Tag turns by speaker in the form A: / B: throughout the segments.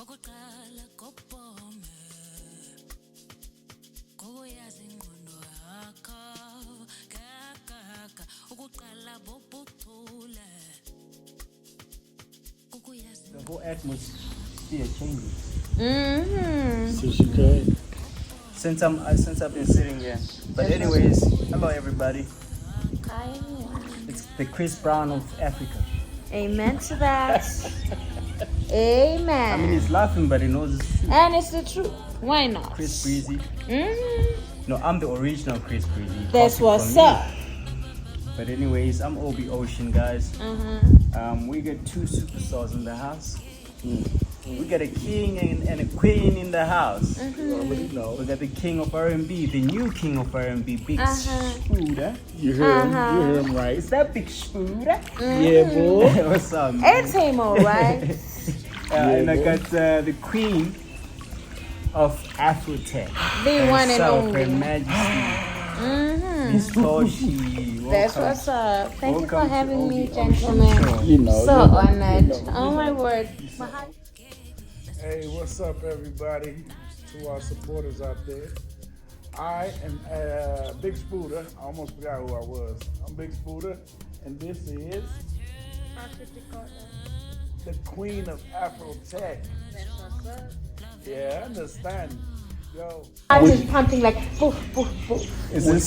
A: The whole atmosphere changes.
B: Since you came.
A: Since I've been sitting here. But anyways, hello everybody.
C: Hi.
A: It's the Chris Brown of Africa.
C: Amen to that. Amen.
A: I mean, he's laughing, but he knows it's true.
C: And it's the truth. Why not?
A: Chris Breezy. No, I'm the original Chris Breezy.
C: That's
A: Copied
C: what's
A: from me.
C: up.
A: But anyways, I'm Obi Ocean, guys. We got two superstars in the house. We got a king and a queen in the house.
B: You already know.
A: We got the king of R&B, the new king of R&B, Big Sbuda.
B: You hear him. You hear him right.
A: Is that Big Sbuda?
B: Yeah, boy.
A: What's up, man?
C: It's him, alright.
A: And I got the queen of Afro Tech.
C: The one and
A: herself,
C: only.
A: Her Majesty. Miss Toshi.
C: That's
A: Welcome.
C: what's up. Thank you for
A: Welcome to
C: having me,
A: Obi
C: gentlemen.
A: Ocean.
B: You know.
C: So
B: you know,
C: honored.
B: you know.
C: Oh my word.
B: Hey, what's up, everybody? To our supporters out there. I am Big Sbuda. I almost forgot who I was. I'm Big Sbuda, and this is the queen of Afro Tech. Yeah, I understand. Yo.
C: I'm just pumping like poof, poof, poof.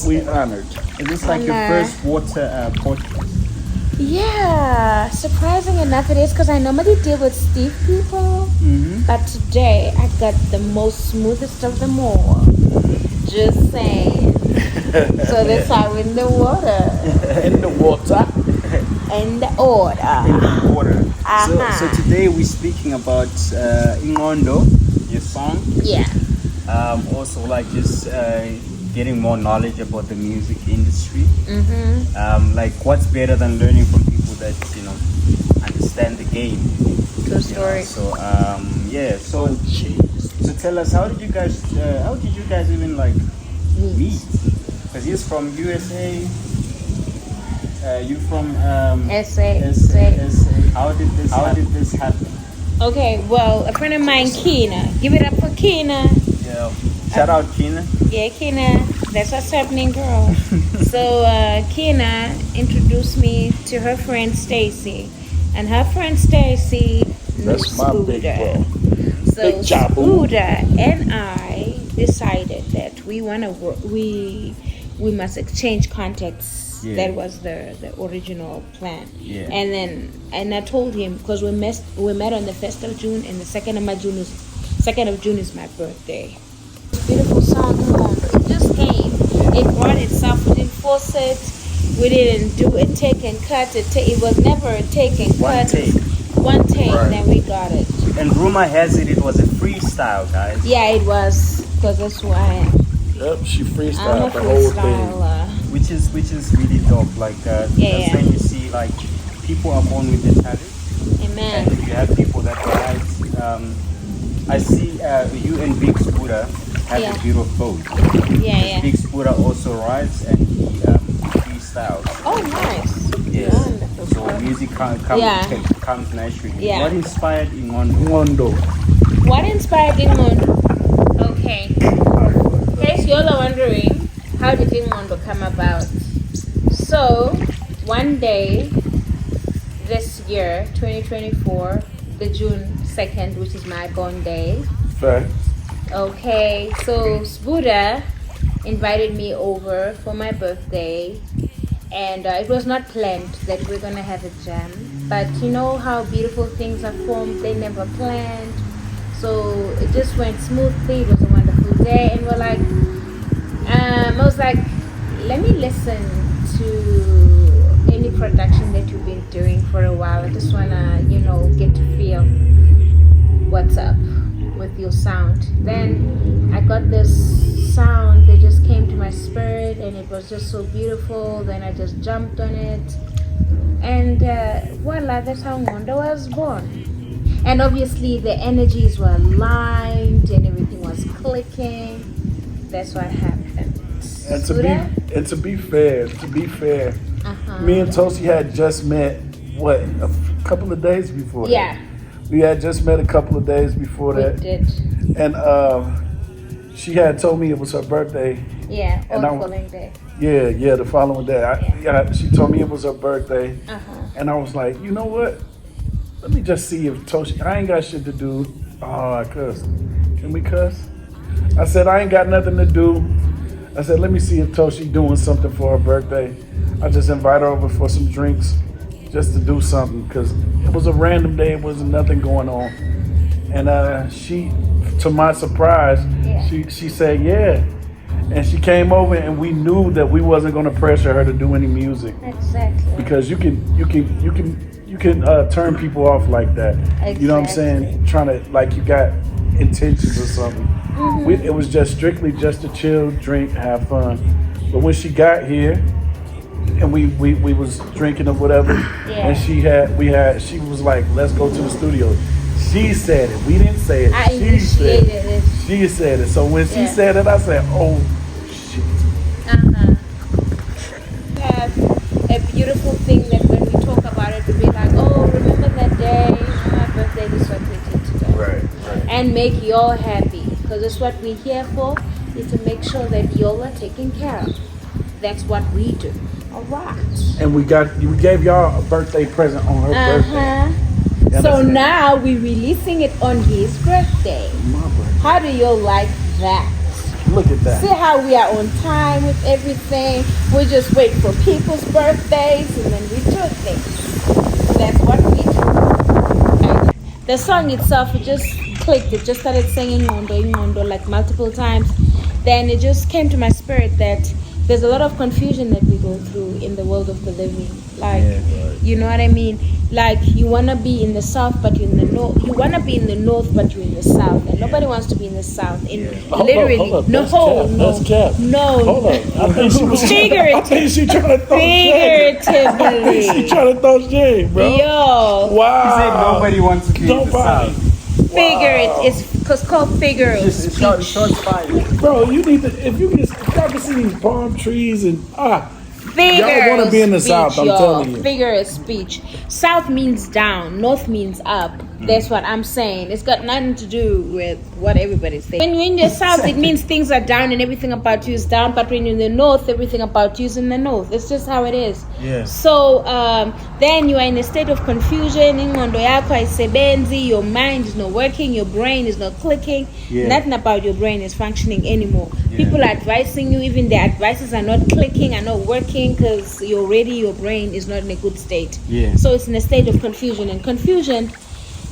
B: We honored.
A: Is this like your
C: Honor.
A: first water portrait?
C: Yeah, surprising enough it is because I normally deal with stiff people. But today I got the most smoothest of them all. Just saying. So that's how in the water.
B: In the water.
C: In the order.
A: Water. So
C: Uh-huh.
A: today we're speaking about Inqondo, your song.
C: Yeah.
A: Also like just getting more knowledge about the music industry. Like what's better than learning from people that understand the game.
C: True story.
A: So yeah. So tell us, how did you guys even like meet? Because he's from USA. You from
C: SA.
A: SA. How did this happen?
C: Okay, well, a friend of mine, Kina. Give it up for Kina.
A: Yeah. Shout out Kina.
C: Yeah, Kina. That's what's happening, girl. So Kina introduced me to her friend Stacy, and her friend Stacy knew
B: That's my big
C: Sbuda.
B: bro.
C: So
B: Big chapu.
C: Sbuda and I decided that we must exchange contacts.
A: Yeah.
C: That was the original plan.
A: Yeah.
C: And I told him because we met on the 1st of June, and the 2nd of June is my birthday. Beautiful song, it just came. It brought itself. We didn't force it. We didn't do a take and cut. It was never a take and
A: One
C: cut.
A: take.
C: One take,
B: Right.
C: then we got it.
A: And rumor has it was a freestyle, guys.
C: Yeah, it was, because that's who I am.
B: Yep, she
C: I'm a
B: freestyled the whole thing.
C: freestyler.
A: Which is really dope. Like that's
C: Yeah.
A: when you see like people are born with the talent,
C: Amen.
A: and you have people that write. I see you and Big Sbuda have
C: Yeah.
A: a bit of both.
C: Yeah.
A: Big Sbuda also writes and he freestyles.
C: Oh, nice.
A: Yes.
C: Wonderful.
A: So music comes naturally.
C: Yeah.
A: What inspired Inqondo?
B: Inqondo.
C: What inspired Inqondo? Okay. In case y'all are wondering, how did Inqondo come about? So, one day, this year, 2024, the June 2nd, which is my born day.
B: Fact.
C: Okay, so Sbuda invited me over for my birthday, and it was not planned that we're gonna have a jam. But you know how beautiful things are formed, they never planned. So it just went smoothly, it was a wonderful day, and we're like, I was like, let me listen to any production that you've been doing for a while. I just wanna, get to feel what's up with your sound. Then I got this sound that just came to my spirit, and it was just so beautiful. Then I just jumped on it, and voila, that's how Inqondo was born. And obviously the energies were aligned and everything was clicking. That's what happened.
B: And
C: Sbuda?
B: to be fair, me and Toshi had just met a couple of days before.
C: Yeah.
B: That. We had just met a couple of days before
C: We
B: that.
C: did.
B: And she had told me it was her birthday.
C: Yeah,
B: And
C: on following day.
B: Yeah, the following day. She told me it was her birthday. And I was like, you know what? Let me just see if Toshi, I ain't got shit to do. Oh, I cussed. Can we cuss? I said, I ain't got nothing to do. I said, let me see if Toshi doing something for her birthday. I just invite her over for some drinks just to do something because it was a random day. It wasn't nothing going on. And she, to my surprise, she said, yeah. And she came over and we knew that we wasn't going to pressure her to do any music.
C: Exactly.
B: Because you can turn people off like that.
C: Exactly.
B: You know what I'm saying? Trying to, like you got intentions or something. It was just strictly just to chill, drink, have fun. But when she got here and we was drinking or whatever, and she was like, let's go to the studio. She said it. We didn't say it. She said it. She said it. So when she said it, I said, oh shit.
C: We have a beautiful thing that when we talk about it, we'll be like, oh, remember that day? My birthday, this is what we did today.
B: Right.
C: And make you all happy. Because that's what we're here for, is to make sure that y'all are taken care of. That's what we do. All right.
B: And we gave y'all a birthday present on her birthday.
C: So now we're releasing it on his birthday.
B: My birthday.
C: How do you like that?
B: Look at that.
C: See how we are on time with everything. We just wait for people's birthdays and then we do things. That's what we do. And the song itself, it just clicked. It just started singing Inqondo like multiple times. Then it just came to my spirit that there's a lot of confusion that we go through in the world of the living. Like, you know what I mean? Like, you want to be in the south, but you're in the north. You want to be in the north, but you're in the south. And nobody wants to be in the south. Literally.
B: Hold up.
C: No.
B: That's cap.
C: No.
B: Hold up. I think she was
C: Figuratively.
B: I think she trying to throw shade. I think she trying to throw shade, bro.
C: Yo.
B: Wow.
A: He said nobody wants to be in the south.
C: It's called figurative
A: It's
C: speech.
B: Bro, you need to, if y'all can see these palm trees and
C: Figure
B: y'all want to be in the South, I'm telling you.
C: Figure of speech. South means down, North means up. That's what I'm saying. It's got nothing to do with what everybody's saying. When you're in the South, it means things are down and everything about you is down. But when you're in the North, everything about you is in the North. It's just how it is.
A: Yes.
C: So then you are in a state of confusion. Inqondo yakho ayisebenzi, your mind is not working, your brain is not clicking. Nothing about your brain is functioning anymore. People are advising you, even their advices are not clicking, are not working because your brain is not in a good state. So it's in a state of confusion, and confusion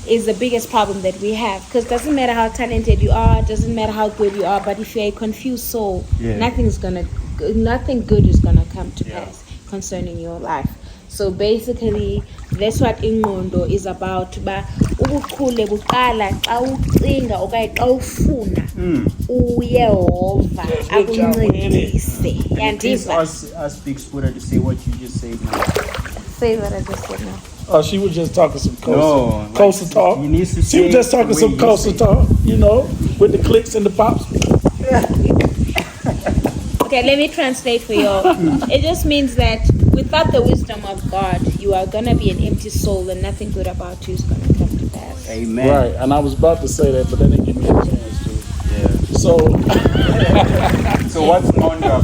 C: is the biggest problem that we have, because it doesn't matter how talented you are, doesn't matter how good you are, but if you're a confused soul, nothing good is gonna come to pass concerning your life. So basically that's what Inqondo is about. Ba ubuchule buqala xa ucinga okanye xa ufuna uyehova akuncedise.
A: Please ask Big Sbuda to say what you just said now.
C: Say what I just said now.
B: Oh, she was just talking some coastal talk.
A: He needs to
B: She was just talking some coastal talk, you know, with the clicks and the pops.
C: Okay, let me translate for you. It just means that without the wisdom of God, you are going to be an empty soul and nothing good about you is going to come to pass.
A: Amen.
B: Right, and I was about to say that, but then didn't give me a chance to. So
A: what's Inqondo?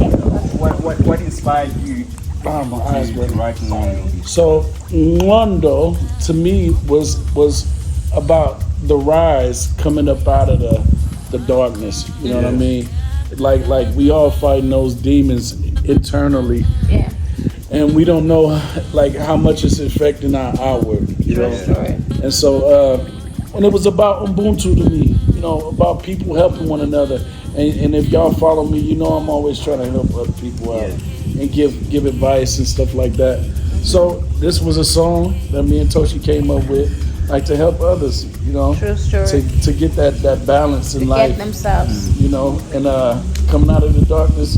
A: What inspired you
B: my eyes
A: to write Inqondo?
B: So Inqondo to me was about the rise coming up out of the darkness. You know what I mean? Like we all fighting those demons internally. Yeah. And we don't know like how much it's affecting our outward, you know. And so and it was about Ubuntu to me, you know, about people helping one another. And if y'all follow me, you know I'm always trying to help other people out and give advice and stuff like that. So this was a song that me and Toshi came up with, like to help others, you know, to get that balance in life,
C: get themselves,
B: you know, and coming out of the darkness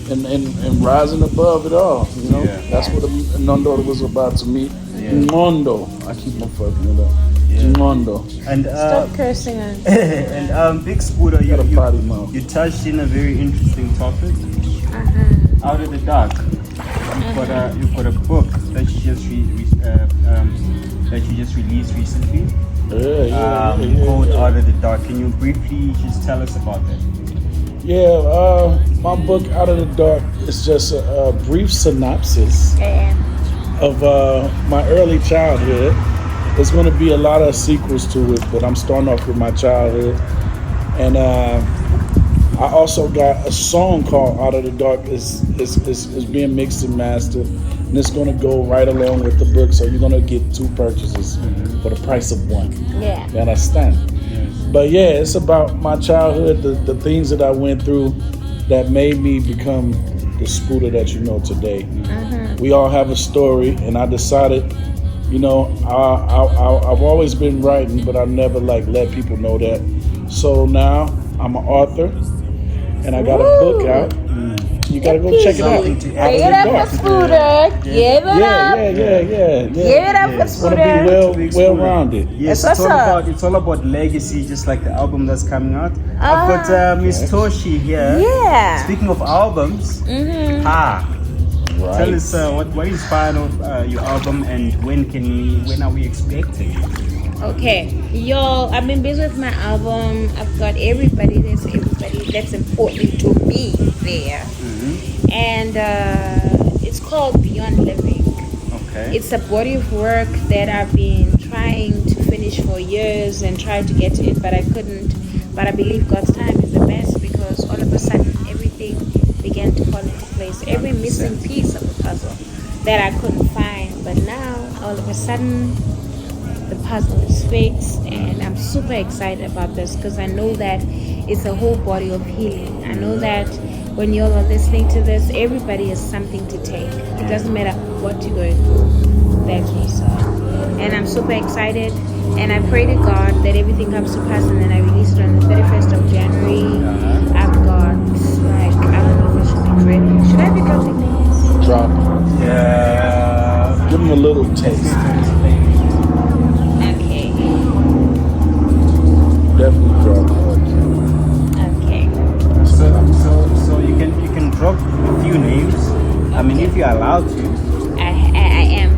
B: and rising above it all, you know. That's what Inqondo was about to me. Inqondo, I keep on fucking it up. Inqondo.
A: And
C: stop cursing.
A: And Big Sbuda, you touched in a very interesting topic. Out of the dark. You've got a book that you just released recently. called Out of the Dark. Can you briefly just tell us about that?
B: Yeah, my book Out of the Dark is just a brief synopsis of my early childhood. There's going to be a lot of sequels to it, but I'm starting off with my childhood. And I also got a song called Out of the Dark is being mixed and mastered. And it's going to go right along with the book. So you're going to get 2 purchases for the price of 1.
C: Yeah.
B: You understand? But yeah, it's about my childhood, the things that I went through that made me become the Sbuda that you know today. We all have a story, and I decided, you know, I've always been writing, but I never let people know that. So now I'm an author, and I got a book out. You gotta go check it out.
C: Give it up for Sbuda. Give it up.
B: Yeah.
C: Give it up for
B: It's gonna be well-rounded.
A: Yes, it's all about legacy, just like the album that's coming out. I've got Miss Toshi here.
C: Yeah.
A: Speaking of albums, tell us what inspired your album, and when are we expecting it?
C: Okay, y'all, I've been busy with my album. I've got everybody that's important to me there. And it's called Beyond Living.
A: Okay.
C: It's a body of work that I've been trying to finish for years and tried to get to it, but I couldn't. But I believe God's time is the best, because all of a sudden everything began to fall into place. Every missing piece of the puzzle that I couldn't find, but now all of a sudden the puzzle is fixed, and I'm super excited about this because I know that it's a whole body of healing. I know that when you all are listening to this, everybody has something to take. It doesn't matter what you're going through. That's what's up. And I'm super excited, and I pray to God that everything comes to pass, and then I release it on the 31st of January. I've got, I don't know if I should be ready. Should I be dropping names?
B: Drop.
A: Yeah.
B: Give them a little taste.
C: Okay.
B: Definitely drop.
C: Okay.
A: So you can drop a few names. I mean, if you're allowed to.
C: I am.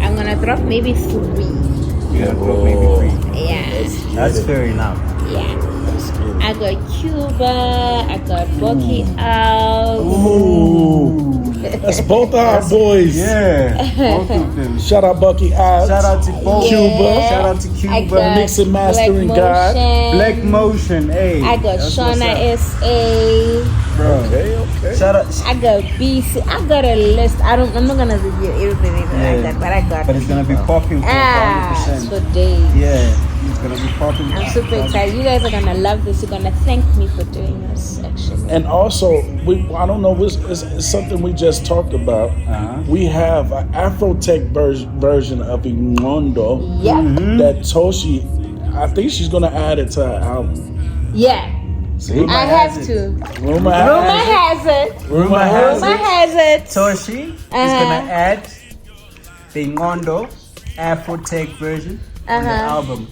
C: I'm gonna drop maybe 3.
A: You're gonna drop maybe 3.
C: Yeah.
A: That's fair enough.
C: Yeah. I got Cuba. I got Bucky out.
B: Ooh. That's both our boys.
A: Yeah, both of them.
B: Shout out Bucky out.
A: Shout out to both.
B: Cuba.
A: Shout out to
C: I
A: Cuba.
C: got
B: Mix and mastering
C: Black
B: guy.
A: Black Motion, hey.
C: I got
A: that's
C: Shauna
A: what's up.
C: SA.
A: Bro.
B: Okay.
A: Shout out.
C: I got BC. I got a list. I'm not gonna review everything that I got, but I got.
A: But it's gonna be popping for 100%.
C: for days.
A: Yeah, it's gonna be popping.
C: I'm super excited. You guys are gonna love this. You're gonna thank me for doing this, actually.
B: And also, I don't know, it's something we just talked about. We have an Afro Tech version of Inqondo that Toshi, I think she's gonna add it to her album.
C: Yeah.
B: See?
C: I have to.
B: Rumor
C: has it.
B: Rumor has it.
A: Toshi is gonna add the Inqondo Afro Tech version on the album.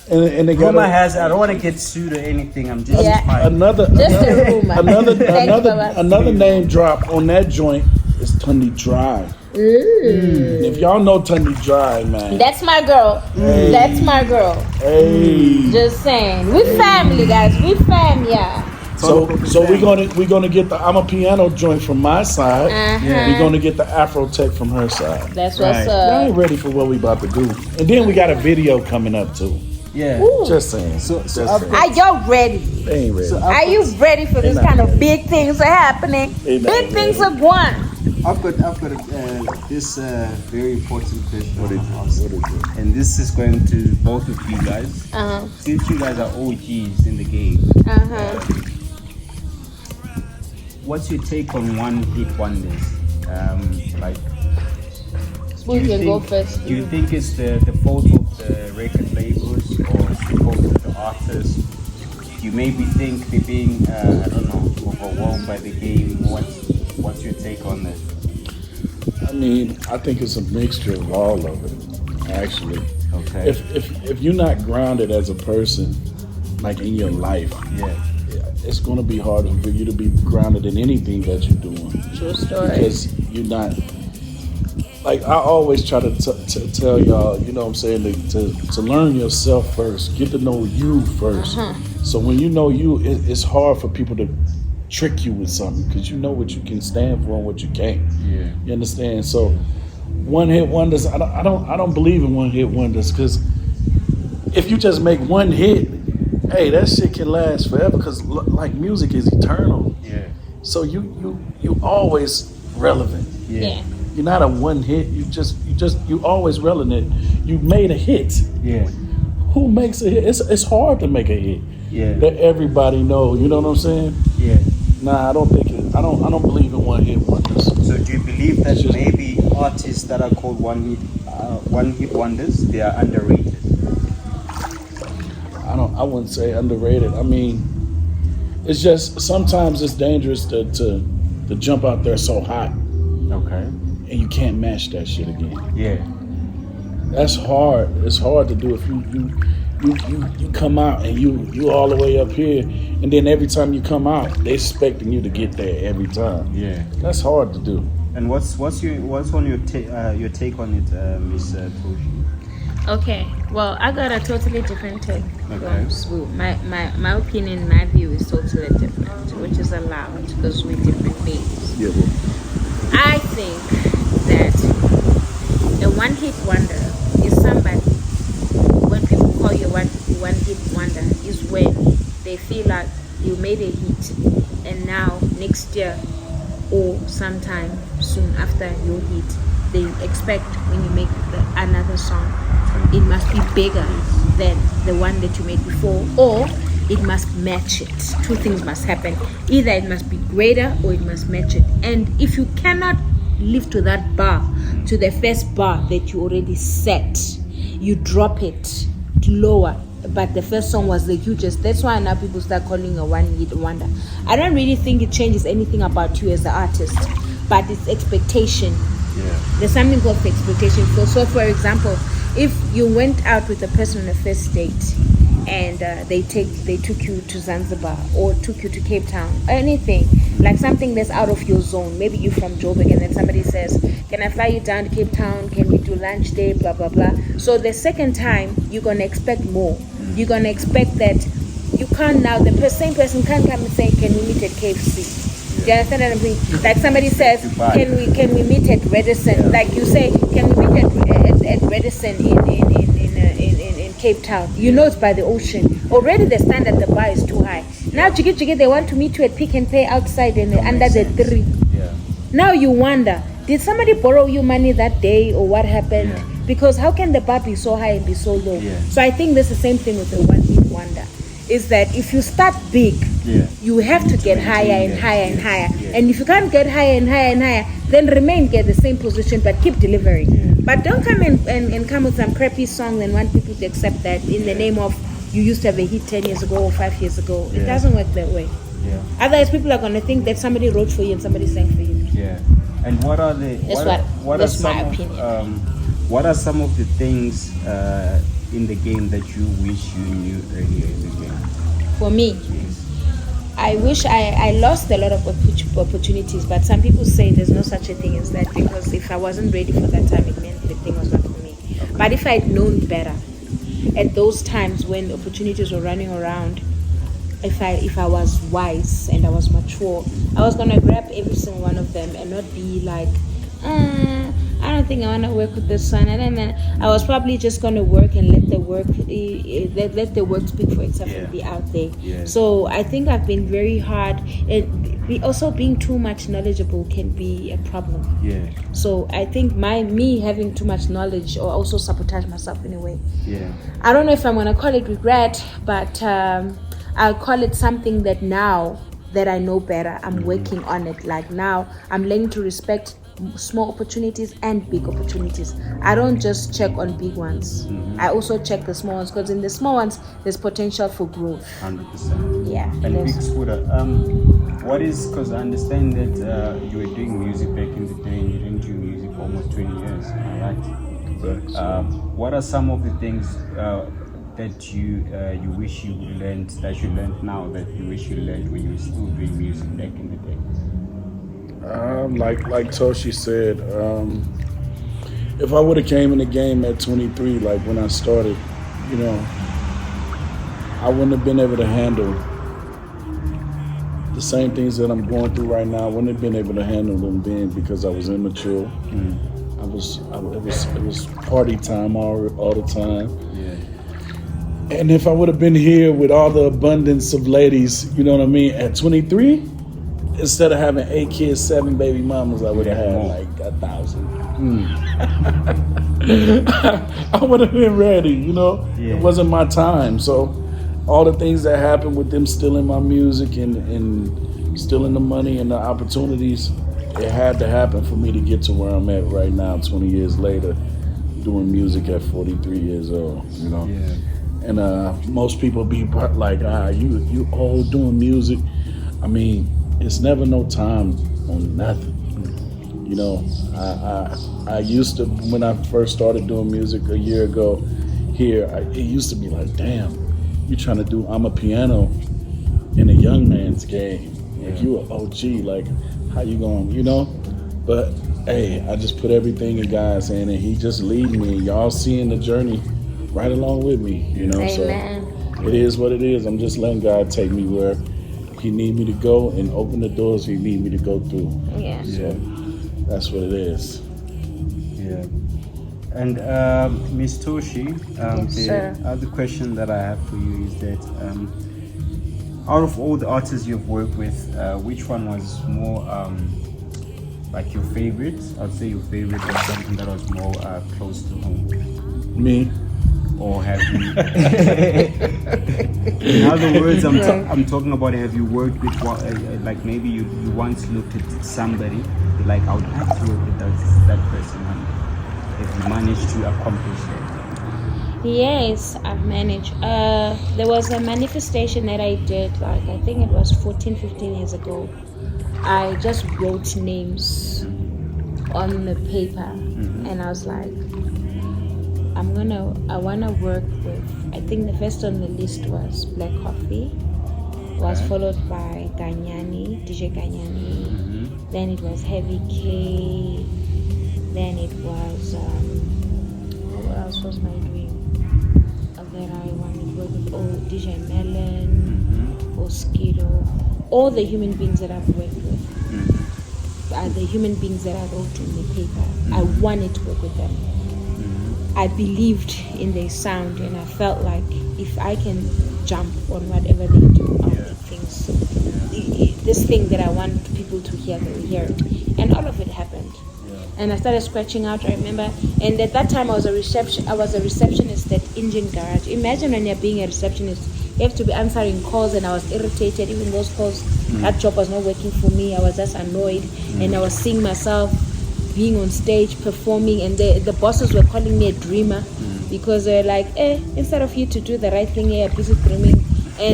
B: And they got
A: Rumor has it. I don't want to get sued or anything. I'm just
B: another name drop on that joint is Tundi Drive. If y'all know Tundi Drive, man,
C: That's my girl.
B: Hey.
C: That's my girl.
B: Hey.
C: Just saying. We family, guys. We fam, yeah.
B: So we're gonna get the I'm a piano joint from my side. We're gonna get the Afro Tech from her side.
C: That's what's
B: Y'all
C: up.
B: ain't ready for what we about to do. And then we got a video coming up too.
A: Yeah.
B: Just saying.
C: Are y'all ready?
B: They ain't ready.
C: Are you ready for this kind of big things are happening?
B: They not
C: Big things
B: ready.
C: are going.
A: I've got this very important question.
B: What is it?
A: And this is going to both of you guys. Since you guys are OGs in the game, what's your take on one-hit wonders?
C: We can go first.
A: Do you think it's the fault of the record labels, or it's the fault of the artists? You maybe think they're being, I don't know, overwhelmed by the game. What's your take on that?
B: I mean, I think it's a mixture of all of it, actually.
A: Okay.
B: If you're not grounded as a person, like in your life, it's going to be harder for you to be grounded in anything that you're doing.
C: True story.
B: Because you're not like I always try to tell y'all, you know what I'm saying, to learn yourself first, get to know you first. So when you know you, it's hard for people to trick you with something because you know what you can stand for and what you can't.
A: Yeah.
B: You understand? So one hit wonders, I don't believe in one hit wonders because if you just make one hit, hey, that shit can last forever because like music is eternal.
A: Yeah.
B: So you always relevant.
C: Yeah.
B: You're not a one hit. You always relevant. You made a hit.
A: Yeah.
B: Who makes a hit? It's hard to make a hit.
A: Yeah.
B: That everybody know. You know what I'm saying?
A: Yeah.
B: Nah, I don't think it. I don't believe in one hit wonders.
A: So do you believe that maybe artists that are called one hit wonders, they are underrated?
B: I wouldn't say underrated. I mean, it's just sometimes it's dangerous to jump out there so hot.
A: Okay.
B: And you can't match that shit again.
A: Yeah.
B: That's hard. It's hard to do if you come out and you all the way up here, and then every time you come out, they expecting you to get there every time.
A: Yeah.
B: That's hard to do.
A: And what's on your take on it, Miss Toshi?
C: Okay, well, I got a totally different take
A: Okay.
C: from Sbu. My opinion, my view is totally different, which is allowed because we're different beings.
B: Yeah.
C: I think that a one-hit wonder is somebody, when people call you one-hit wonder, is when they feel like you made a hit and now next year or sometime soon after your hit, they expect when you make another song, it must be bigger than the one that you made before, or it must match it. Two things must happen. Either it must be greater or it must match it. And if you cannot live to that bar, to the first bar that you already set, you drop it lower. But the first song was the hugest. That's why now people start calling a one-hit wonder. I don't really think it changes anything about you as an artist, but it's expectation.
A: Yeah.
C: There's something called expectation. So for example, if you went out with a person on a first date and they took you to Zanzibar or took you to Cape Town, anything like something that's out of your zone, maybe you're from Joburg and then somebody says, can I fly you down to Cape Town, can we do lunch there, blah blah blah. So the second time you're gonna expect more. You're gonna expect that you can't now, the same person can't come and say, can we meet at KFC? Do you understand what I'm saying? Like somebody says, can we meet at Redison? Like you say, can we meet at Redison in Cape Town? You know it's by the ocean. Already the standard, the bar is too high. Now Jiggy, they want to meet you at Pick and Pay outside and under the tree.
A: Yeah.
C: Now you wonder, did somebody borrow you money that day or what happened?
A: Yeah.
C: Because how can the bar be so high and be so low?
A: Yeah.
C: So I think that's the same thing with the one-hit wonder. Is that if you start big, you have to get higher and higher and higher. And if you can't get higher and higher and higher, then remain at the same position but keep delivering. But don't come and come with some crappy song and want people to accept that in the name of you used to have a hit 10 years ago or 5 years ago. It doesn't work that way.
A: Yeah.
C: Otherwise people are going to think that somebody wrote for you and somebody sang for you.
A: Yeah. And what are the
C: That's my opinion.
A: What are some of the things in the game that you wish you knew earlier in the game?
C: For me,
A: Yes.
C: I wish I lost a lot of opportunities, but some people say there's no such a thing as that because if I wasn't ready for that time, it meant the thing was not for me. But if I had known better at those times when opportunities were running around, if I was wise and I was mature, I was gonna grab every single one of them and not be like, I don't think I want to work with this one. And then I was probably just going to work and let the work speak for itself and be out there.
A: Yeah.
C: So I think I've been very hard. Also being too much knowledgeable can be a problem.
A: Yeah.
C: So I think me having too much knowledge or also sabotage myself in a way.
A: Yeah.
C: I don't know if I'm going to call it regret, but I'll call it something that now that I know better, I'm working on it. Like now I'm learning to respect small opportunities and big opportunities. I don't just check on big ones. I also check the small ones because in the small ones there's potential for growth.
A: 100%.
C: Yeah.
A: And Big Sbuda, what is, because I understand that you were doing music back in the day and you didn't do music for almost 20 years, right? What are some of the things that you wish you learned, that you learned now, that you wish you learned when you were still doing music back in the day?
B: Like Toshi said, if I would have came in the game at 23, like when I started, you know, I wouldn't have been able to handle the same things that I'm going through right now. I wouldn't have been able to handle them then because I was immature. It was party time all the time. Yeah. And if I would have been here with all the abundance of ladies, you know what I mean, at 23, instead of having 8 kids, 7 baby mamas, I would have had like 1,000. I would have been ready, you know. It wasn't my time. So all the things that happened with them stealing my music and stealing the money and the opportunities, it had to happen for me to get to where I'm at right now, 20 years later, doing music at 43 years old, you know. Yeah. And most people be like, you old doing music. I mean, it's never no time on nothing. You know, I used to, when I first started doing music a year ago here, it used to be like, damn, you trying to do I'm a piano in a young man's game. Like, you an OG, like, how you going, you know? But, hey, I just put everything in God's hand, and he just lead me. Y'all seeing the journey right along with me, you know?
C: Amen.
B: So it is what it is. I'm just letting God take me where he need me to go and open the doors he need me to go through.
C: Yeah.
B: So that's what it is.
A: Yeah. And Miss Toshi, the other question that I have for you is that out of all the artists you've worked with, which one was more like your favorite? I'd say your favorite or something that was more close to home.
B: Me.
A: Or have you? In other words, I'm talking about, have you worked with like maybe you once looked at somebody like, I would like to work with that person. Have you managed to accomplish that?
C: Yes, I've managed. There was a manifestation that I did, like I think it was 14, 15 years ago. I just wrote names on the paper, and I was like, I wanna work with, I think the first on the list was Black Coffee, was followed by Ganyani, DJ Ganyani, then it was Heavy K, then it was, what else was my dream? That I wanted to work with, DJ Melon, or Skido, all the human beings that I've worked with are the human beings that I wrote in the paper. I wanted to work with them. I believed in their sound, and I felt like if I can jump on whatever they do, I'll do things. This thing that I want people to hear, they will hear it. And all of it happened. And I started scratching out, I remember. And at that time I was a receptionist at Indian Garage. Imagine when you're being a receptionist, you have to be answering calls, and I was irritated. Even those calls, that job was not working for me. I was just annoyed, and I was seeing myself being on stage performing, and the bosses were calling me a dreamer because they're like, instead of you to do the right thing, you're busy dreaming.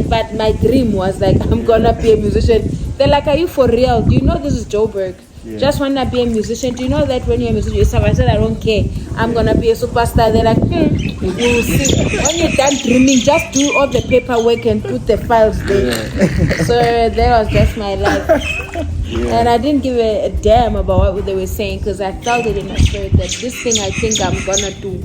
C: But my dream was like, I'm gonna be a musician. They're like, are you for real? Do you know this is Joburg? Just wanna be a musician. Do you know that when you're a musician, I said, I don't care, I'm gonna be a superstar. They're like, you will see. When you're done dreaming, just do all the paperwork and put the files there. So that was just my life. And I didn't give a damn about what they were saying, because I felt it in my spirit that this thing I think I'm gonna do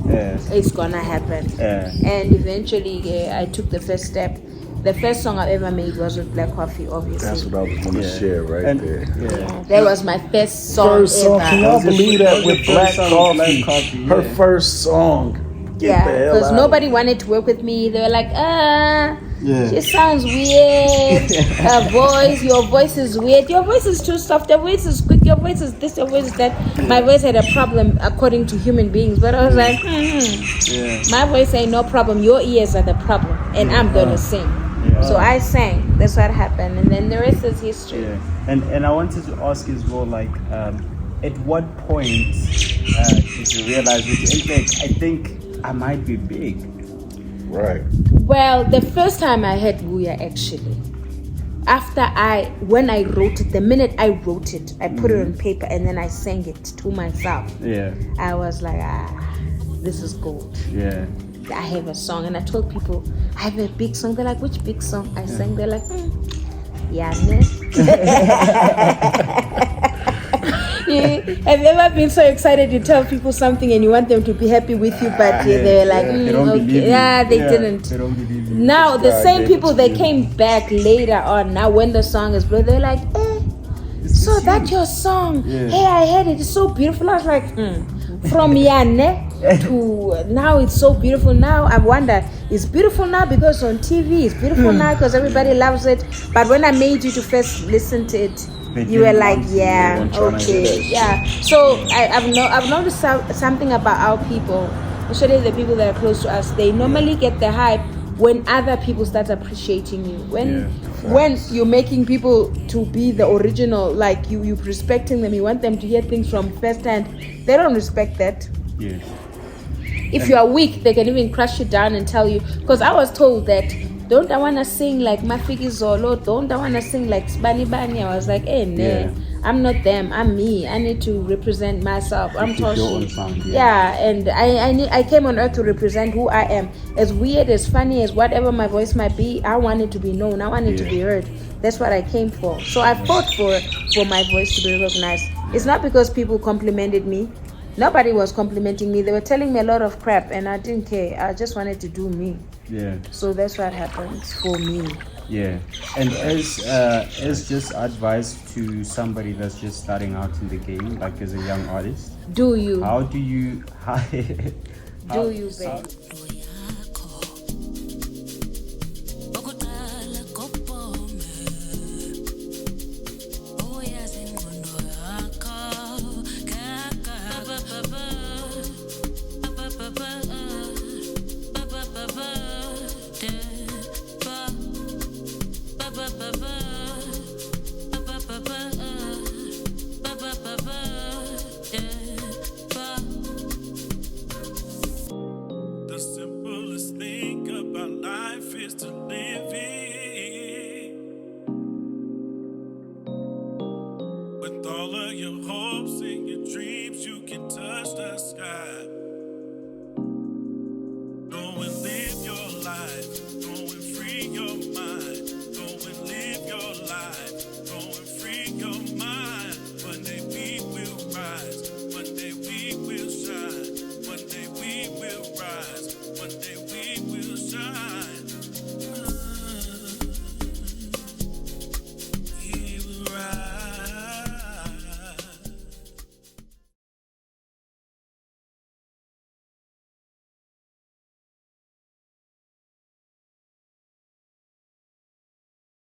C: is gonna happen. And eventually I took the first step. The first song I ever made was with Black Coffee, obviously.
B: That's what I was going to share there.
C: That was my first song ever.
B: Can y'all believe that with Black Coffee? Her first song.
C: Because nobody wanted to work with me. They were like, she sounds weird. Your voice is weird. Your voice is too soft. Your voice is quick. Your voice is this. Your voice is that. My voice had a problem according to human beings. But I was like, my voice ain't no problem. Your ears are the problem. And I'm going to sing. So I sang. That's what happened. And then the rest is history.
A: And I wanted to ask as well, like, at what point did you realize that, I think I might be big?
B: Right.
C: Well, the first time I heard Wuya, actually, when I wrote it, the minute I wrote it, I put it on paper and then I sang it to myself. I was like, this is gold. I have a song, and I told people I have a big song. They're like, which big song? I sang. They're like, yeah, man. Have you ever been so excited to tell people something and you want them to be happy with you, but they were like,
A: they don't believe you.
C: yeah, they didn't.
A: They don't believe you.
C: Now the same
B: gave
C: people
B: it to
C: they
B: you.
C: came back later on. Now when the song is played, they're like, so that's your song.
A: Yeah.
C: Hey, I heard it. It's so beautiful. I was like, from Yane to now it's so beautiful. Now I wonder, it's beautiful now because on TV. It's beautiful now because everybody loves it. But when I made you to first listen to it, you were like, yeah, okay, yeah. So I've noticed something about our people, especially the people that are close to us. They normally get the hype when other people start appreciating you. When you're making people to be the original, like you respecting them, you want them to hear things from first hand. They don't respect that.
A: Yeah.
C: If you are weak, they can even crush you down and tell you. Because I was told that, don't I want to sing like Mafiki Zolo? Don't I want to sing like Spani Bani? I was like, hey, nah,
A: Yeah.
C: I'm not them. I'm me. I need to represent myself. I'm
A: Keep your own
C: Toshi.
A: sound,
C: Yeah, and I came on earth to represent who I am. As weird, as funny as whatever my voice might be, I want it to be known. I want it to be heard. That's what I came for. So I fought for my voice to be recognized. It's not because people complimented me. Nobody was complimenting me. They were telling me a lot of crap, and I didn't care. I just wanted to do me.
A: Yeah.
C: So that's what happened for me.
A: Yeah. And as just advice to somebody that's just starting out in the game, like as a young artist,
C: Do you?
A: how do you
C: Do you, babe?
D: The simplest thing about life is to live it with all of your hopes and your dreams. You can touch the sky.